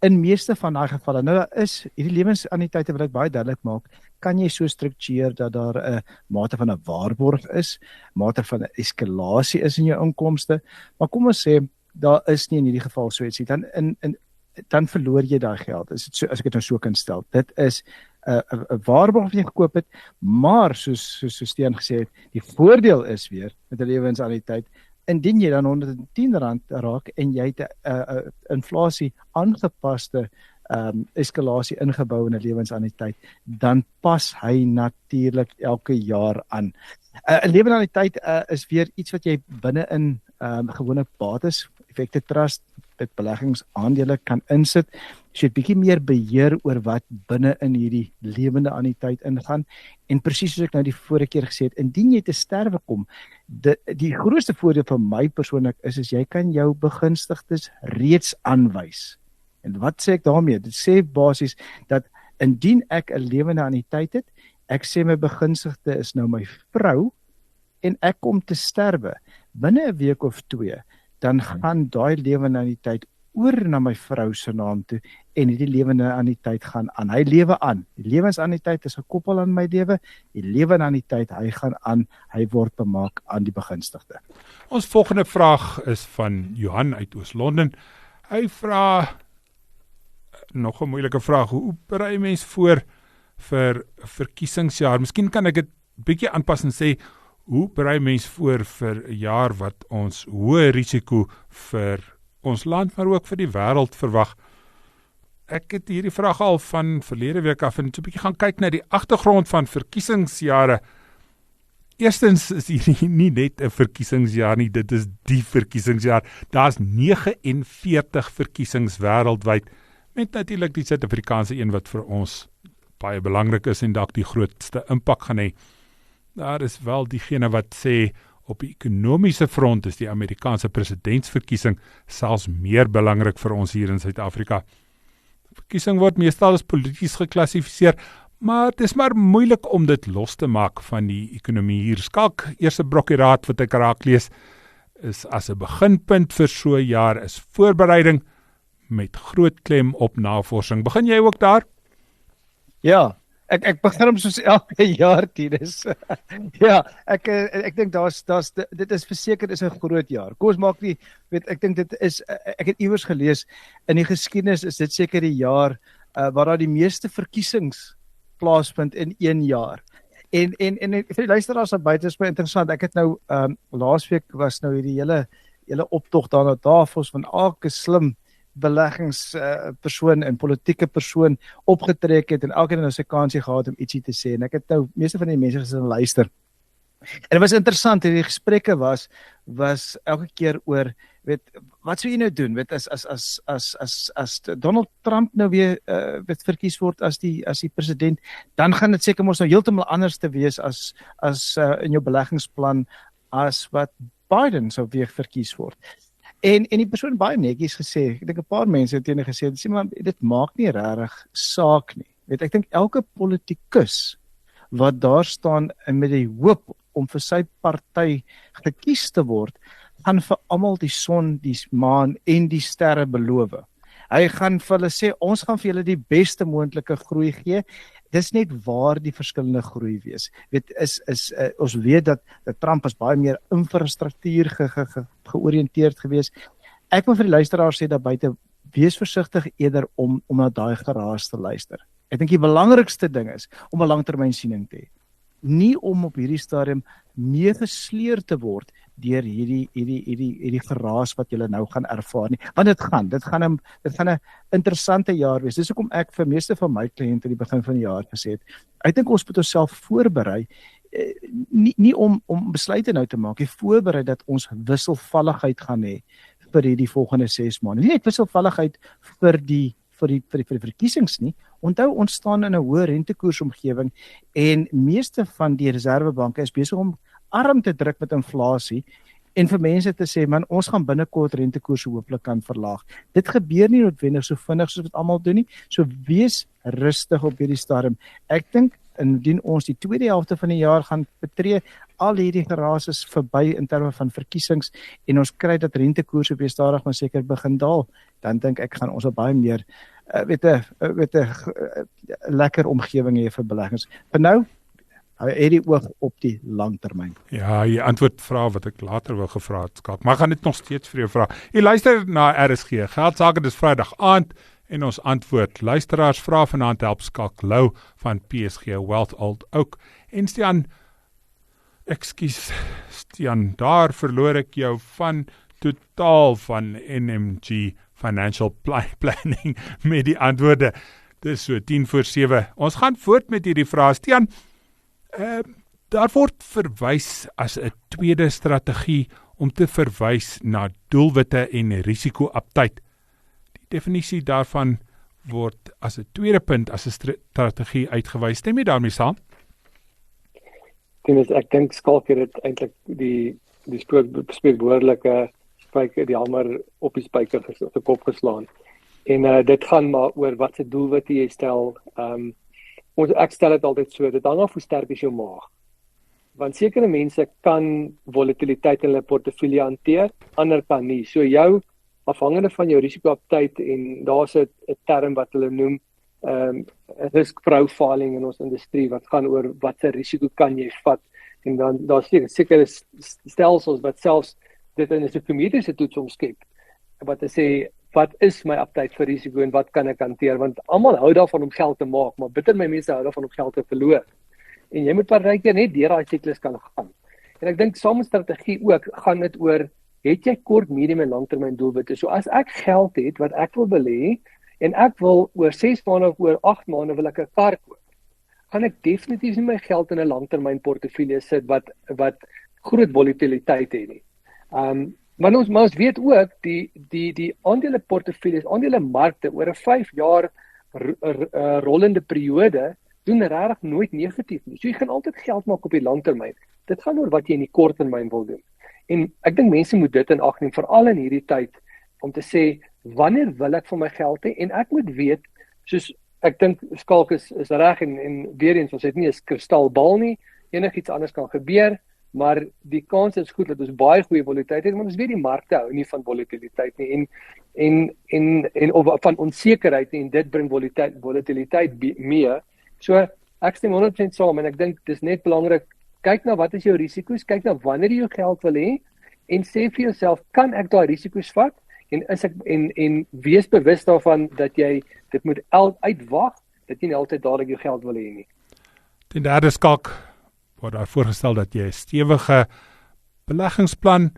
In meeste van daai gevalle, nou is hierdie lewensanniteite wil ek baie duidelik maak, kan jy so struktureer dat daar 'n mate van 'n waarborg is, mate van 'n eskalasie is in jou inkomste, maar kom ons sê daar is nie in hierdie geval so iets nie, dan verloor jy daai geld. As ek dit nou so kan stel. Dit is 'n waarborg wat jy gekoop het, maar soos Stiaan gesê het, die voordeel is weer met 'n lewensanniteit, indien jy dan R110 raak en jy het 'n inflasie aangepaste eskalasie ingebou in 'n lewensanniteit, dan pas hy natuurlik elke jaar aan. 'n Lewensanniteit is weer iets wat jy binne in gewone bates, effekte trust, met beleggingsaandele kan insit. So jy het bietjie meer beheer oor wat binne in hierdie lewende anniteit ingaan. En presies soos ek nou die vorige keer gesê het, indien jy te sterwe kom, die grootste voordeel van my persoonlik is jy kan jou begunstigdes reeds aanwys. En wat sê ek daarmee? Dit sê basies dat indien ek 'n lewende anniteit het, ek sê my begunstigde is nou my vrou en ek kom te sterwe binne 'n week of 2, dan gaan daai lewende anniteit oor na my vrou se naam toe en hierdie lewende anniteit gaan aan. Hy lewe aan. Die lewensanniteit is gekoppel aan my lewe. Die lewende anniteit, hy gaan aan. Hy word bemaak aan die begunstigde. Ons volgende vraag is van Johan uit Oos-London. Hy vra nog 'n moeilike vraag. Hoe berei mens voor vir verkiesingsjaar? Miskien kan ek dit bietjie aanpas en sê, hoe berei mens voor vir 'n jaar wat ons hoë risiko vir ons land, maar ook vir die wêreld verwag? Ek het hierdie vraag al van verlede week af en so 'n bietjie gaan kyk na die agtergrond van verkiesingsjare. Eerstens is hier nie net 'n verkiesingsjaar nie, dit is die verkiesingsjaar. Daar's 49 verkiesings wêreldwyd, met natuurlik die Suid-Afrikaanse een wat vir ons baie belangrik is en dalk die grootste impak gaan hê. Daar is wel diegene wat sê op die ekonomiese front is die Amerikaanse presidentsverkiesing selfs meer belangrik vir ons hier in Suid-Afrika. Verkiesing word meestal as polities geklassifiseer, maar het is maar moeilik om dit los te maak van die ekonomie hier. Skalk, eerste brokkie raad wat ek raak lees, is as 'n beginpunt vir so 'n jaar is voorbereiding met groot klem op navorsing. Begin jy ook daar? Ja, ek begin soos elke jaar, Tinus. Ja, ek dink dit is verseker is 'n groot jaar. Kom ons maak nie, ek dink dit is, ek het iewers gelees, in die geskiedenis is dit seker die jaar waar daar die meeste verkiesings plaasvind in 1 jaar. En vir die luisteraars daar buite is baie interessant. Ek het nou laasweek was nou hierdie hele optog daar na Davos van elke slim beleggingspersoon en politieke persoon opgetrek het en elkeen nou sy kansie gehad om ietsie te sê. En ek het nou meeste van die mense gesin luister. En dit was interessant, die gesprekke was elke keer oor, wat sou jy nou doen? As Donald Trump nou weer verkies word as die president, dan gaan dit seker mos nou heeltemal anders te wees as in jou beleggingsplan as wat Biden sou weer verkies word. En die persoon baie netjies gesê, ek dink 'n paar mense het teenoor gesê, sê maar dit maak nie regtig saak nie. Ek dink elke politikus wat daar staan en met die hoop om vir sy party gekies te word, gaan vir almal die son, die maan en die sterre beloof. Hy gaan vir hulle sê, ons gaan vir julle die beste moontlike groei gee. Dis net waar die verskillende groei wees. Ons weet dat Trump is baie meer infrastruktuur georiënteerd gewees. Ek wil vir die luisteraars sê daar buite, wees versigtig eerder om na daai geraas te luister. Ek dink die belangrikste ding is om 'n langtermynsiening te hê. Nie om op hierdie stadium meegesleer te word deur hierdie geraas wat julle nou gaan ervaar nie. Want dit gaan 'n interessante jaar wees. Dis hoekom ek vir meeste van my kliënte aan die begin van die jaar gesê het, ek dink ons moet onsself voorberei, nie om besluite nou te maak, voorberei dat ons wisselvalligheid gaan hê vir hierdie volgende 6 maande. Nie net wisselvalligheid vir die verkiesings nie. Onthou, ons staan in 'n hoë rentekoersomgewing en meeste van die reservebanke is besig om arm te druk met inflasie en vir mense te sê, man, ons gaan binnekort rentekoerse hooplik kan verlaag. Dit gebeur nie noodwendig so vinnig soos wat almal doen nie. So wees rustig op hierdie stadium. Ek dink indien ons die tweede helfte van die jaar gaan betree, al hierdie geraas is verby in terme van verkiesings en ons kry dat rentekoerse weer stadig maar seker begin daal, dan dink ek gaan ons 'n baie meer lekker omgewing hê vir beleggings. Maar nou, hou die oog op die langtermyn. Ja, jy antwoord vrae wat ek later wou gevra het, Skalk, maar gaan dit nog steeds vir jou vra. Jy luister na RSG, Geldsake, dis Vrydag aand en ons antwoord. Luisteraars vra vanaand help Skalk Lou van PSG Wealth Old Oak. En Stian, daar verloor ek jou van totaal van NMG Financial Planning met die antwoorde. Dis so 6:50. Ons gaan voort met hierdie vrae. Stian, daar word verwys as 'n tweede strategie om te verwys na doelwitte en risiko-aptyd. Die definisie daarvan word as 'n tweede punt as 'n strategie uitgewys. Stem jy daarmee saam? Ek dink Skalk het dit eintlik die spreekwoordelike spyker, die hamer op die spyker op die kop geslaan. En dit gaan maar oor wat se doelwitte jy stel. Ek stel dit altyd so, dit hang af hoe sterk is jou maag. Want sekere mense kan volatiliteit in hulle portefeulje hanteer, ander kan nie. So jou, afhangende van jou risiko-aptyd, en daar's 'n term wat hulle noem risk profiling in ons industrie, wat gaan oor wat se risiko kan jy vat. En dan daar's sekere stelsels wat selfs dit in 'n psigometriese toets omskep, wat sê, wat is my aptyd vir risiko en wat kan ek hanteer? Want almal hou daarvan om geld te maak, maar bitter my mense hou daarvan om geld te verloor. En jy moet partykeer net deur daai siklus kan gaan. En ek dink saam met strategie ook, gaan dit oor, het jy kort, medium en langtermyn doelwitte? So as ek geld het wat ek wil belê en ek wil oor 6 maande of oor 8 maande wil ek 'n kar koop, gaan ek definitief nie my geld in 'n langtermynportefeulje sit wat groot volatiliteit het nie. Maar ons weet ook die aandeleportefeuilles, aandelemarkte oor 'n 5 jaar rollende periode doen regtig nooit negatief nie. So jy gaan altyd geld maak op die langtermyn. Dit gaan oor wat jy in die korttermyn wil doen. En ek dink mense moet dit in ag neem, veral in hierdie tyd, om te sê wanneer wil ek vir my geld hê, en ek moet weet, soos ek dink Skalk is reg, en weer eens, ons het nie 'n kristalbal nie, enigiets anders kan gebeur, maar die kans is goed dat ons baie goeie volatiliteit het, want ons weet die markte hou nie van volatiliteit nie, en of van onsekerheid nie, en dit bring volatiliteit mee. So ek stem 100% saam, en ek dink dis net belangrik, kyk na wat is jou risiko's, kyk na wanneer jy jou geld wil hê, en sê vir jouself, kan ek daai risiko's vat? En wees bewus daarvan dat jy dit moet uitwag, dat jy nie altyd dadelik jou geld wil hê nie. Ten derde, Skalk, word daar voorgestel dat jy 'n stewige beleggingsplan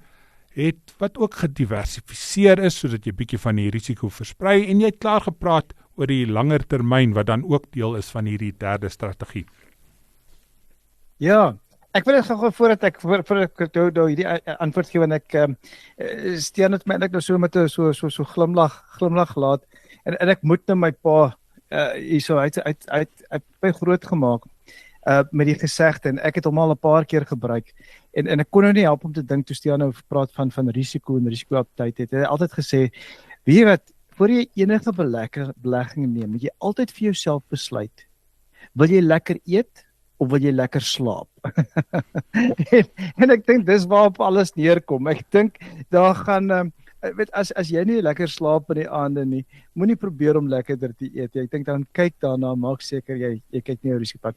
het wat ook gediversifiseer is, sodat jy bietjie van die risiko versprei, en jy het klaar gepraat oor die langer termyn, wat dan ook deel is van hierdie derde strategie. Ja, ek wil net gou voordat ek hierdie antwoord gee, want ek Stiaan het my eintlik nou so met 'n so glimlag laat, en ek moet nou my pa hierso uit by groot gemaak met die gesegde, en ek het hom al 'n paar keer gebruik, en ek kon nou nie help om te dink, toe Stiaan nou praat van risiko en risikoaptyd het, hy het altyd gesê, weet jy wat, voor jy enige belegging neem, moet jy altyd vir jouself besluit, wil jy lekker eet, of wil jy lekker slaap? en ek dink dis waarop alles neerkom. Ek dink daar gaan as jy nie lekker slaap in die aande nie, moenie probeer om lekkerder te eet. Ek dink dan kyk daarna, maak seker jy kyk nie jou risikopad.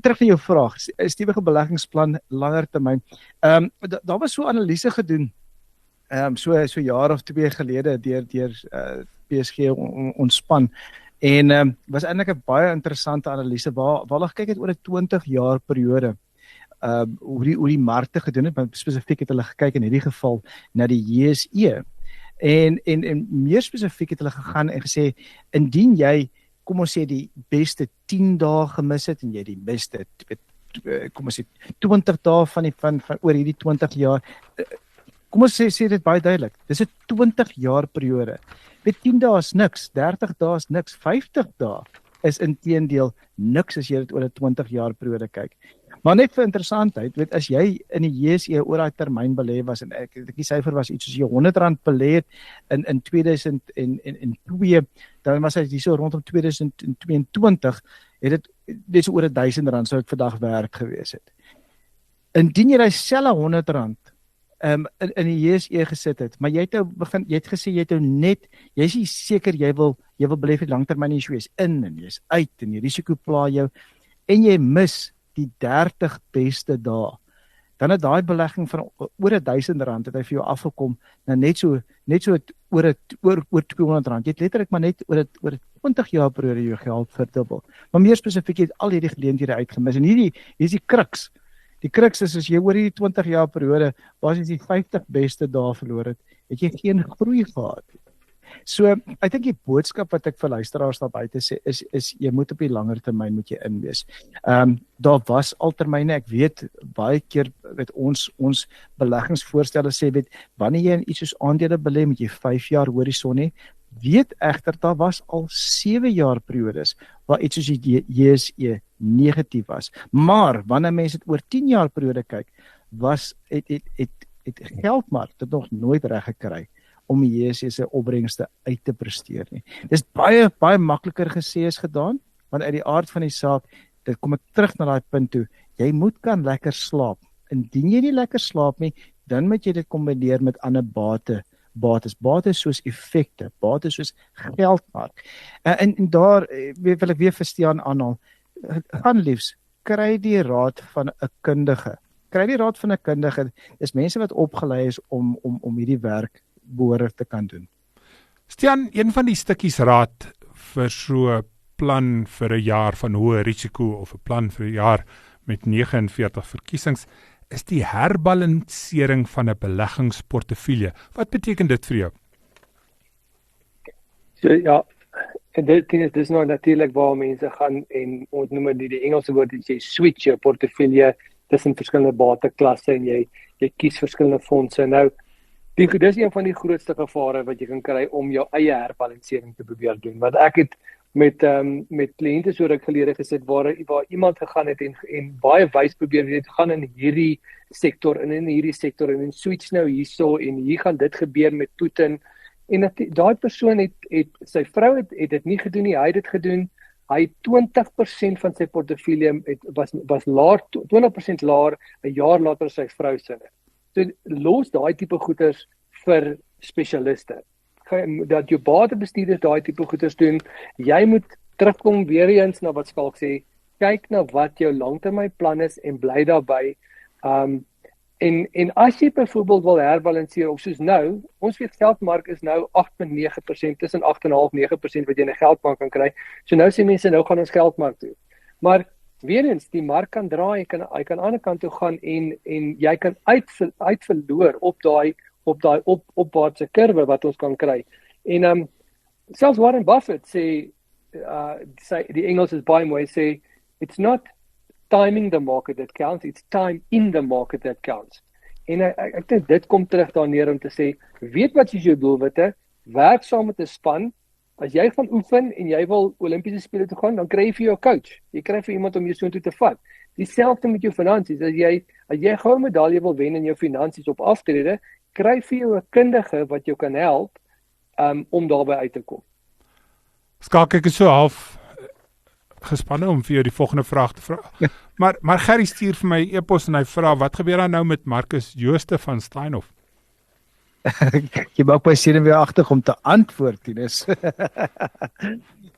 Terug na jou vraag, stewige beleggingsplan langer termyn. Daar was so analise gedoen, so jaar of 2 gelede deur PSG ontspan. En was eintlik 'n baie interessante analise waar hulle gekyk het oor 'n 20 jaar periode hoe die markte gedoen het, maar spesifiek het hulle gekyk in hierdie geval na die JSE. En meer spesifiek het hulle gegaan en gesê, indien jy, kom ons sê, die beste 10 dae gemis het, en jy die beste, kom ons sê, 20 dae van oor hierdie 20 jaar, kom ons sê dit baie duidelik, dis 'n 20 jaar periode. Met 10 dae is niks, 30 dae is niks, 50 dae is inteendeel niks as jy dit oor 'n 20 jaar periode kyk. Maar net vir interessantheid, weet, as jy in die JSE oor daai termyn belê was, en ek dink die syfer was iets soos jy R100 belê het in 2002, dan was dit so rondom 2022, het dit dis oor R1000 sou dit vandag werk gewees het. Indien jy daai selfe R100 in die JSE gesit het, maar jy het gesê jy het nou net, jy is nie seker jy wil belê vir langtermyn, jy is in en jy is uit en die risiko pla jou, en jy mis die 30 beste dae, dan het daai belegging van oor R1000 het hy vir jou afgekom, na net so oor R200. Jy het letterlik maar net oor 'n 20 jaar periode jou geld verdubbel. Maar meer spesifiek, jy het al hierdie geleenthede uitgemis, en hier is die kruks. Die kruks is, as jy oor hierdie 20 jaar periode basies die 50 beste dae verloor het jy geen groei gehad. So, ek dink die boodskap wat ek vir luisteraars daar buite sê, is jy moet op die langer termyn moet jy inwees. Daar was altermyne, ek weet, baie keer met ons beleggingsvoorstelle sê, weet, wanneer jy in iets soos aandele belê, moet jy 5 jaar horison hê. Weet egter, daar was al 7 jaar periodes, waar iets soos die JSE negatief was. Maar, wanneer mense dit oor 10 jaar periode kyk, het geldmark dit nog nooit reg gekry om die JSE se opbrengste uit te presteer nie. Dis baie makliker gesê as gedaan, want uit die aard van die saak, dit kom ek terug na daai punt toe, jy moet kan lekker slaap. Indien jy nie lekker slaap nie, dan moet jy dit kombineer met ander bates soos effekte, bates soos geldmark. En daar wil ek weer vir Stiaan aanhaal, gaan liefs, kry die raad van 'n kundige. Dis mense wat opgelei is om hierdie werk behoorlik te kan doen. Stiaan, een van die stukkies raad vir so 'n plan vir 'n jaar van hoë risiko, of 'n plan vir 'n jaar met 49 verkiesings, is die herbalansering van 'n beleggingsportefeulje. Wat beteken dit vir jou? So ja, En dit is nou natuurlik waar mense gaan en ons noem dit die Engelse woord is jy switch jou portefeulje tussen verskillende bateklasse en jy kies verskillende fondse. Nou dis een van die grootste gevare wat jy kan kry om jou eie herbalansering te probeer doen. Want ek het met kliënte so ruk gelede gesit waar iemand gegaan het en baie wys probeer weet gaan in hierdie sektor en in hierdie sektor en switch nou hierso en hier gaan dit gebeur met Putin. En daai persoon het sy vrou het dit nie gedoen nie, hy het dit gedoen. Hy 20% van sy portefeulje was laer, 20% laer 'n jaar later as sy vrou se. So los daai tipe goeders vir spesialiste. Dat jou batebestuurders daai tipe goeders doen. Jy moet terugkom weer eens na wat Skalk sê, kyk na wat jou langtermynplan is en bly daarbey. En as jy byvoorbeeld wil herbalanseer of soos nou, ons weet geldmark is nou 8.9%, tussen 8.5-9% wat jy in 'n geldbank kan kry. So nou sê mense nou gaan ons geldmark toe. Maar weer eens, die mark kan draai, hy kan aan die ander kant toe gaan en jy kan uitverloor op daai opwaartse kurwe wat ons kan kry. En selfs Warren Buffett sê die Engels is baie mooi sê it's not timing the market that counts, it's time in the market that counts. En ek dink dit kom terug daar neer om te sê, weet wat is jou doelwitte, werk saam met 'n span. As jy gaan oefen en jy wil Olimpiese spele toe gaan, dan kry jy vir jou coach. Jy kry vir iemand om jou soontoe te vat. Dieselfde met jou finansies. As jy goue medalje wil wen in jou finansies op aftrede, kry vir jou 'n kundige wat jou kan help om daarby uit te kom. Skalk, ek is so half gespanne om vir jou die volgende vraag te vra. Ja. Maar Gerry stuur vir my e-pos en hy vra, wat gebeur dan nou met Marcus Jooste van Steinhoff? Jy maak my senuweeagtig om te antwoord, Tinus.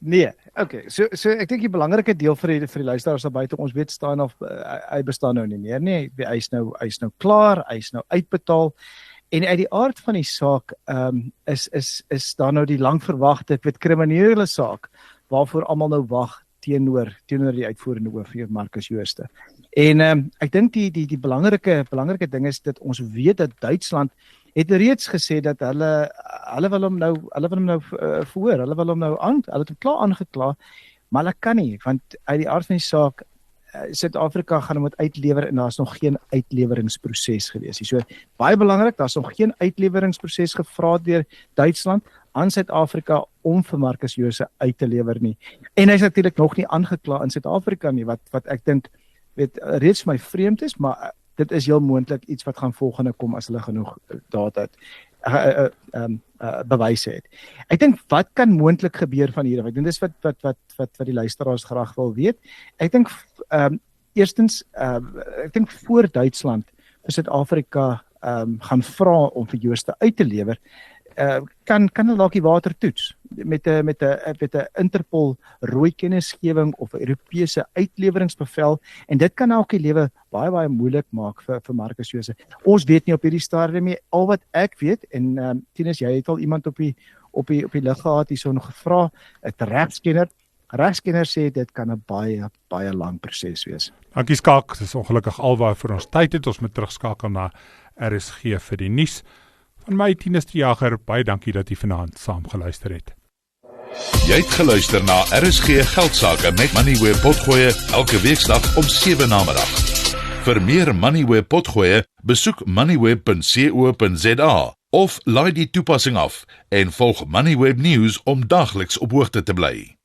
Nee, okay. So ek dink die belangrike deel vir die luisteraars daar buite, ons weet Steinhoff, hy bestaan nou nie meer nie. Hy is nou klaar, hy is nou uitbetaal. En uit die aard van die saak is daar nou die lang verwagte, kriminele saak waarvoor almal nou wag teenoor die uitvoerende hoof hier Marcus Jooste. En ek dink die belangrike ding is dat ons weet dat Duitsland het reeds gesê dat hulle wil hom nou verhoor, hulle wil hom nou hulle het hom klaar aangekla, maar hulle kan nie, want uit die aard van die saak Suid-Afrika gaan hom moet uitlewer en daar's nog geen uitleweringsproses gewees nie. So baie belangrik, daar's nog geen uitleweringsproses gevra deur Duitsland aan Suid-Afrika om vir Marcus Jooste uit te lewer nie. En hy's natuurlik nog nie aangekla in Suid-Afrika nie, wat ek dink reeds vir my vreemd is, maar dit is heel moontlik iets wat gaan volgende kom as hulle genoeg data bewyse het. Ek dink wat kan moontlik gebeur van hier af? Ek dink dis wat die luisteraars graag wil weet. Ek dink eerstens ek dink voor Duitsland vir Suid-Afrika gaan vra om vir Jooste uit te lewer, kan hulle dalk die water toets met 'n Interpol rooi kennisgewing of 'n Europese uitleweringsbevel, en dit kan ook die lewe baie moeilik maak vir Marcus Jooste. Ons weet nie op hierdie stadium nie. Al wat ek weet, en Tinus, jy het al iemand op die lig gehad hierso nog gevra, 'n regskenner sê dit kan 'n baie lang proses wees. Dankie Skalk, dis ongelukkig alwaar vir ons tyd het. Ons moet terugskakel na RSG vir die nuus. Van my Tinus die Jager, baie dankie dat jy vanaand saam geluister het. Jy het geluister na RSG Geldsake met Moneyweb potgoeie elke weeksdag om 7 namiddag. Vir meer Moneyweb potgoeie, besoek moneyweb.co.za of laai die toepassing af en volg Moneyweb News om dagliks op hoogte te bly.